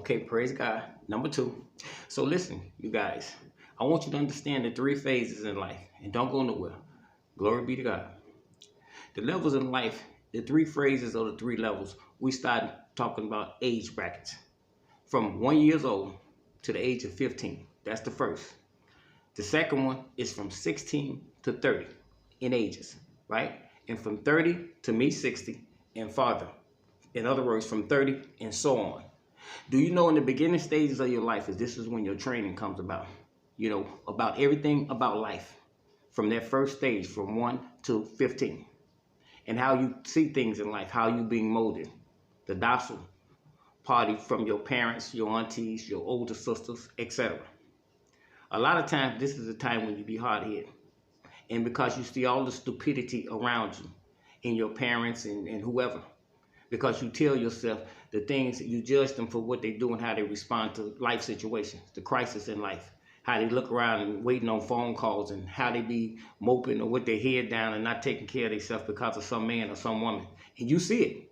Okay, praise God. Number two. So listen, you guys, I want you to understand the three phases in life and don't go nowhere. Glory be to God. The levels in life, the three phases or the three levels, we start talking about age brackets. From 1 year old to the age of 15. That's the first. The second one is from 16 to 30 in ages, right? And from 30 to me 60 and farther. In other words, from 30 and so on. Do you know in the beginning stages of your life is this is when your training comes about? You know, about everything about life. From that first stage, from 1 to 15. And how you see things in life, how you being molded. The docile party from your parents, your aunties, your older sisters, etc. A lot of times this is a time when you be hard-headed. And because you see all the stupidity around you, in your parents and whoever. Because you tell yourself the things, you judge them for what they do and how they respond to life situations, the crisis in life. How they look around and waiting on phone calls and how they be moping or with their head down and not taking care of themselves because of some man or some woman. And you see it.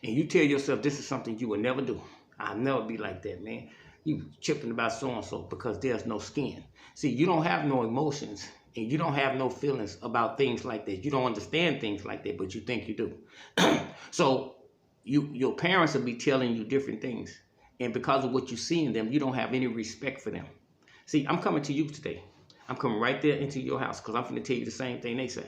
And you tell yourself this is something you would never do. I'll never be like that, man. You chipping about so-and-so because there's no skin. See, you don't have no emotions and you don't have no feelings about things like that. You don't understand things like that, but you think you do. So your parents will be telling you different things. And because of what you see in them, you don't have any respect for them. See, I'm coming to you today. I'm coming right there into your house because I'm going to tell you the same thing they say.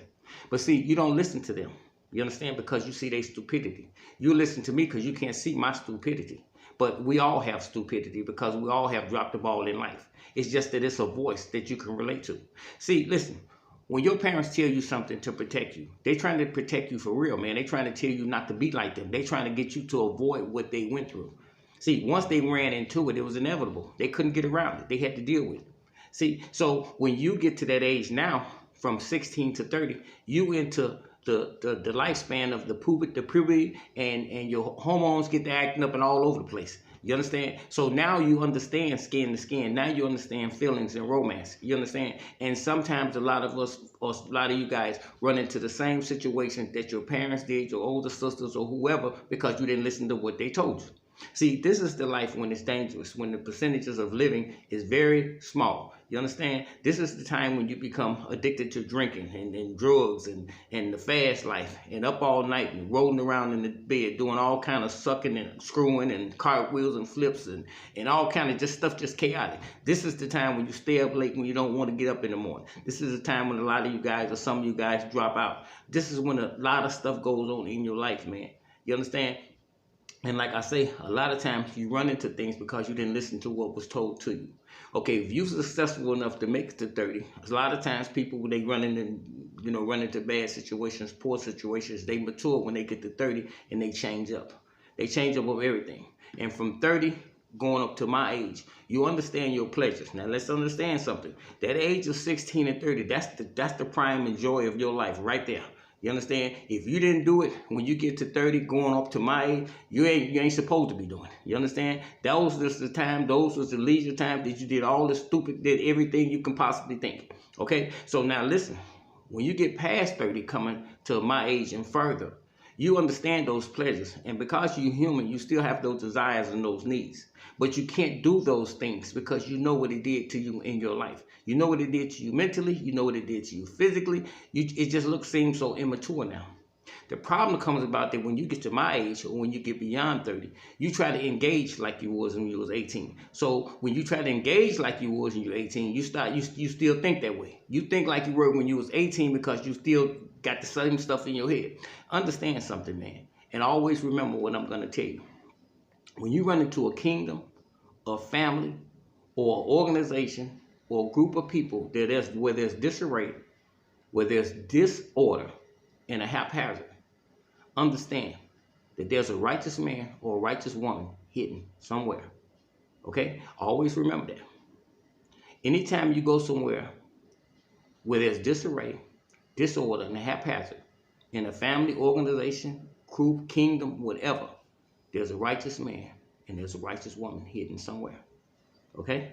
But see, you don't listen to them. You understand? Because you see their stupidity. You listen to me because you can't see my stupidity. But we all have stupidity because we all have dropped the ball in life. It's just that it's a voice that you can relate to. See, listen, when your parents tell you something to protect you, they're trying to protect you for real, man. They're trying to tell you not to be like them. They're trying to get you to avoid what they went through. See, once they ran into it, it was inevitable. They couldn't get around it. They had to deal with it. See, so when you get to that age now, from 16 to 30, you into the lifespan of the puberty and your hormones get to acting up and all over the place. You understand? So now you understand skin to skin. Now you understand feelings and romance. You understand? And sometimes a lot of us, or a lot of you guys, run into the same situation that your parents did, your older sisters or whoever, because you didn't listen to what they told you. See, this is the life when it's dangerous, when the percentages of living is very small. You understand? This is the time when you become addicted to drinking and drugs and the fast life and up all night and rolling around in the bed doing all kind of sucking and screwing and cartwheels and flips and all kind of just stuff, just chaotic. This is the time when you stay up late when you don't want to get up in the morning. This is the time when a lot of you guys or some of you guys drop out. This is when a lot of stuff goes on in your life, man. You understand? And like I say, a lot of times you run into things because you didn't listen to what was told to you. Okay, if you're successful enough to make it to 30, a lot of times people, when they run into bad situations, poor situations, they mature when they get to 30 and they change up. They change up of everything. And from 30 going up to my age, you understand your pleasures. Now let's understand something. That age of 16 and 30, that's the prime and joy of your life right there. You understand? If you didn't do it when you get to 30, going up to my age, you ain't supposed to be doing it. You understand? Those was the time, those was the leisure time that you did all the stupid, did everything you can possibly think. Okay? So now listen, when you get past 30, coming to my age and further, you understand those pleasures. And because you're human, you still have those desires and those needs. But you can't do those things because you know what it did to you in your life. You know what it did to you mentally. You know what it did to you physically. It just seems so immature now. The problem comes about that when you get to my age or when you get beyond 30, you try to engage like you was when you was 18. So when you try to engage like you was when you were 18, you still think that way. You think like you were when you was 18 because you still got the same stuff in your head. Understand something, man. And always remember what I'm going to tell you. When you run into a kingdom, a family, or an organization, or a group of people where there's disarray, where there's disorder, and a haphazard, understand that there's a righteous man or a righteous woman hidden somewhere. Okay? Always remember that. Anytime you go somewhere where there's disarray, disorder, and a haphazard, in a family, organization, group, kingdom, whatever, there's a righteous man and there's a righteous woman hidden somewhere. Okay?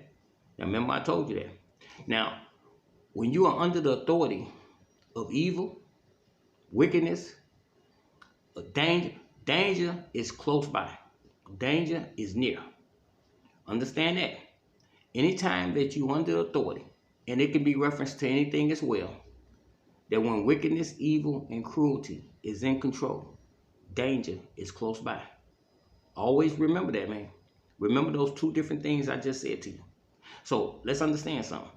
Now remember I told you that. Now, when you are under the authority of evil, wickedness, danger is close by. Danger is near. Understand that. Anytime that you under authority, and it can be referenced to anything as well, that when wickedness, evil, and cruelty is in control, danger is close by. Always remember that, man. Remember those two different things I just said to you. So let's understand something.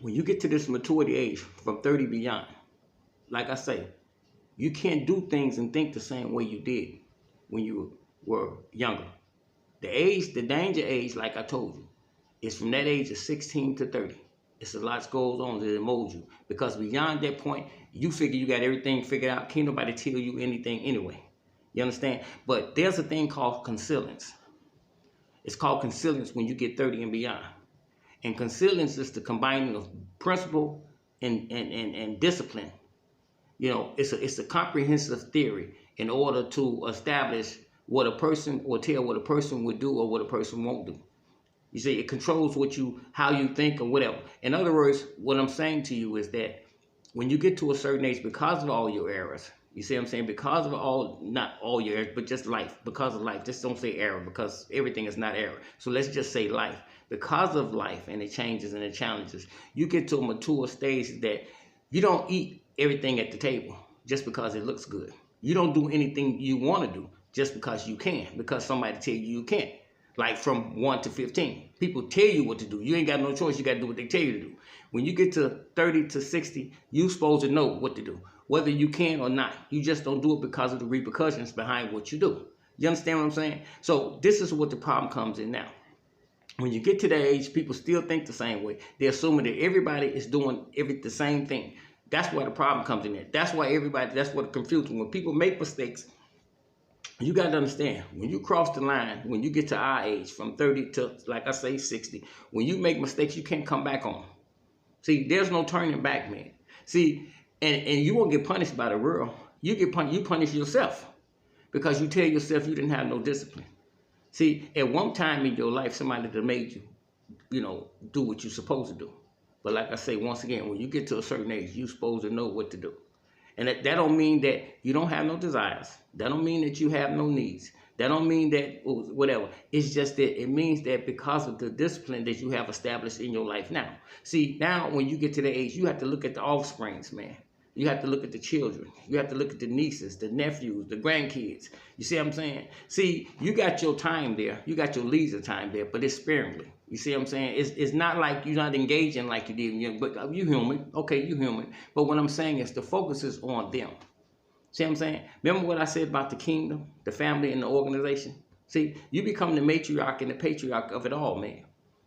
When you get to this maturity age from 30 beyond, like I say, you can't do things and think the same way you did when you were younger. The danger age, like I told you, is from that age of 16 to 30. It's a lot goes on that molds you. Because beyond that point, you figure you got everything figured out. Can't nobody tell you anything anyway. You understand? But there's a thing called consilience. It's called consilience when you get 30 and beyond. And consilience is the combining of principle and discipline. You know, it's a comprehensive theory in order to establish what a person, or tell what a person would do or what a person won't do. You see, it controls how you think or whatever. In other words, what I'm saying to you is that when you get to a certain age, because of all your errors, you see what I'm saying? Because of not all your errors, but just life. Because of life. Just don't say error, because everything is not error. So let's just say life. Because of life and the changes and the challenges, you get to a mature stage that you don't eat everything at the table just because it looks good. You don't do anything you want to do just because you can, because somebody tell you can't. Like from 1 to 15. People tell you what to do. You ain't got no choice. You got to do what they tell you to do. When you get to 30 to 60, you supposed to know what to do. Whether you can or not. You just don't do it because of the repercussions behind what you do. You understand what I'm saying? So this is what the problem comes in now. When you get to that age, people still think the same way. They're assuming that everybody is doing the same thing. That's where the problem comes in there. That's why that's what confuses. When people make mistakes, you got to understand, when you cross the line, when you get to our age, from 30 to, like I say, 60, when you make mistakes, you can't come back on. See, there's no turning back, man. See, and you won't get punished by the world. You punish yourself because you tell yourself you didn't have no discipline. See, at one time in your life, somebody that made you, do what you're supposed to do. But like I say, once again, when you get to a certain age, you're supposed to know what to do. And that don't mean that you don't have no desires. That don't mean that you have no needs. That don't mean that whatever. It's just that it means that because of the discipline that you have established in your life now. See, now when you get to the age, you have to look at the offsprings, man. You have to look at the children. You have to look at the nieces, the nephews, the grandkids. You see what I'm saying? See, you got your time there. You got your leisure time there, but it's sparingly. You see what I'm saying? It's not like you're not engaging like you did, but you human. Okay, you human. But what I'm saying is the focus is on them. See what I'm saying? Remember what I said about the kingdom, the family, and the organization? See, you become the matriarch and the patriarch of it all, man.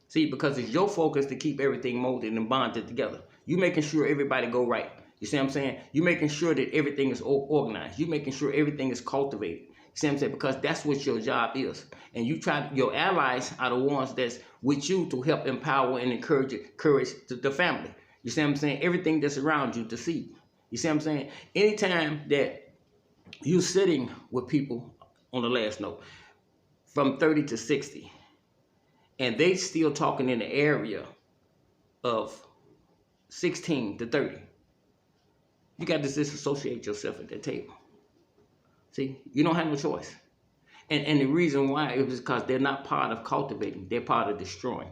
See, because it's your focus to keep everything molded and bonded together. You making sure everybody go right. You see what I'm saying? You making sure that everything is organized. You making sure everything is cultivated. You see what I'm saying? Because that's what your job is. And your allies are the ones that's with you to help empower and encourage the family. You see what I'm saying? Everything that's around you to see. You see what I'm saying? Anytime that you sitting with people, on the last note, from 30 to 60, and they still talking in the area of 16 to 30, you got to disassociate yourself at that table. See, you don't have no choice. And the reason why is because they're not part of cultivating, they're part of destroying.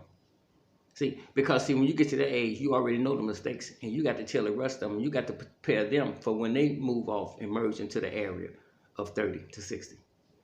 See, because when you get to that age, you already know the mistakes, and you got to tell the rest of them, you got to prepare them for when they move off and merge into the area of 30 to 60.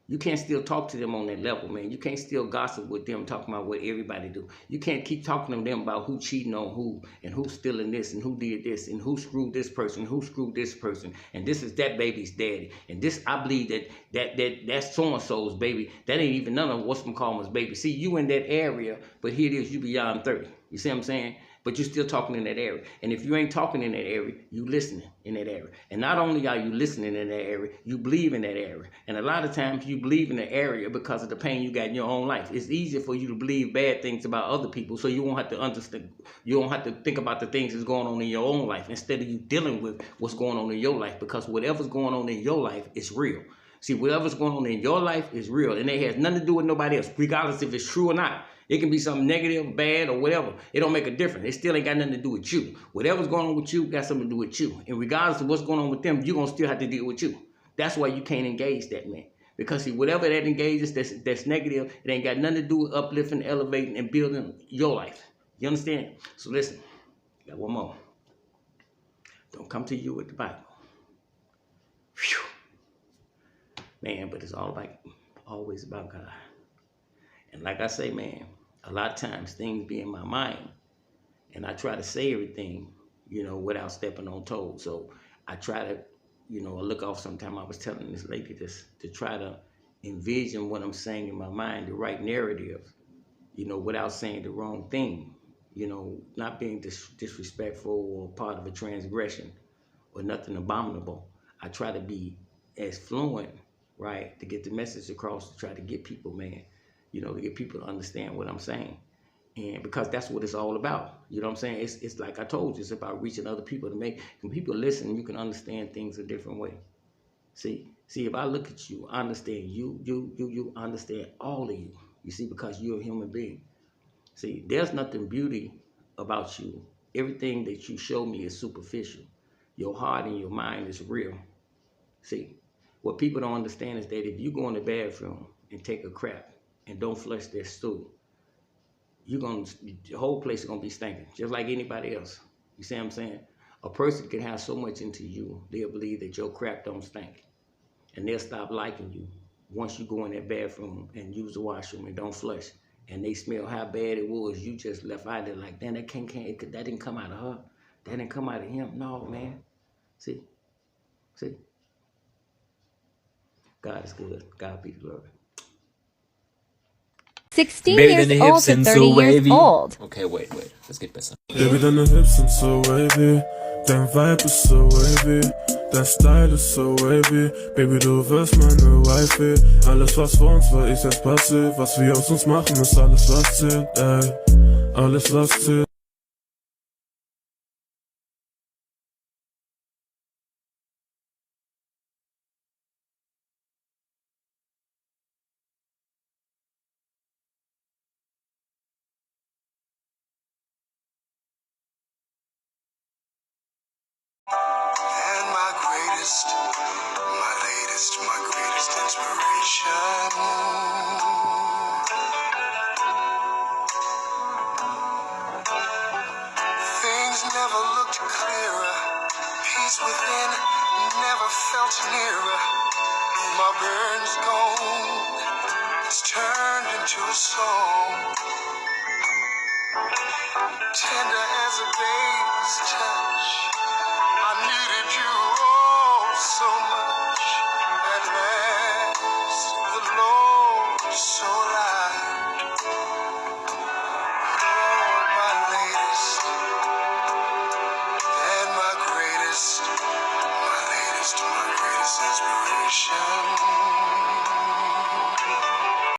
You can't still talk to them on that level, man. You can't still gossip with them, talking about what everybody do. You can't keep talking to them about who cheating on who, and who's stealing this, and who did this, and who screwed this person, who screwed this person, and this is that baby's daddy, and this, I believe that's so-and-so's baby. That ain't even none of what's called his baby. See, you in that area, but here it is, you beyond 30. You see what I'm saying? But you're still talking in that area. And if you ain't talking in that area, you listening in that area. And not only are you listening in that area, you believe in that area. And a lot of times you believe in the area because of the pain you got in your own life. It's easier for you to believe bad things about other people, so you won't have to understand. You don't have to think about the things that's going on in your own life instead of you dealing with what's going on in your life, because whatever's going on in your life is real. See, whatever's going on in your life is real, and it has nothing to do with nobody else, regardless if it's true or not. It can be something negative, bad, or whatever. It don't make a difference. It still ain't got nothing to do with you. Whatever's going on with you got something to do with you. And regardless of what's going on with them, you're going to still have to deal with you. That's why you can't engage that, man. Because see, whatever that engages that's negative, it ain't got nothing to do with uplifting, elevating, and building your life. You understand? So listen, got one more. Don't come to you with the Bible. Whew. Man, but it's always about God. And like I say, man, a lot of times things be in my mind, and I try to say everything, without stepping on toes. So I try to, I look off sometime. I was telling this lady this, to try to envision what I'm saying in my mind, the right narrative, without saying the wrong thing, not being disrespectful or part of a transgression or nothing abominable. I try to be as fluent, right, to get the message across, to try to get people, man, to get people to understand what I'm saying. And because that's what it's all about. You know what I'm saying? It's like I told you, it's about reaching other people to make, when people listen, you can understand things a different way. See, if I look at you, I understand you understand all of you. You see, because you're a human being. See, there's nothing beauty about you. Everything that you show me is superficial. Your heart and your mind is real. See, what people don't understand is that if you go in the bathroom and take a crap and don't flush their stool, the whole place is gonna be stinking, just like anybody else. You see what I'm saying? A person can have so much into you, they'll believe that your crap don't stink. And they'll stop liking you once you go in that bathroom and use the washroom and don't flush. And they smell how bad it was. You just left out there like, damn, that didn't come out of her. That didn't come out of him. No, man. See? God is good. God be the glory. 16 years old to 30 years old. Okay, wait. Let's get better. Baby, deine Hips sind so wavy, dein Vibe ist so wavy, dein Style ist so wavy. Baby, du wirst meine Wifey. Alles was vor uns war, ist jetzt passiv. Was wir aus uns machen, ist alles was zählt, ey. Alles was zählt. And my greatest inspiration. Things never looked clearer. Peace within never felt nearer. My burn's gone. It's turned into a song. Tender as a baby's touch. I needed you oh so much. At last, the Lord so light. Oh, my latest and my greatest inspiration.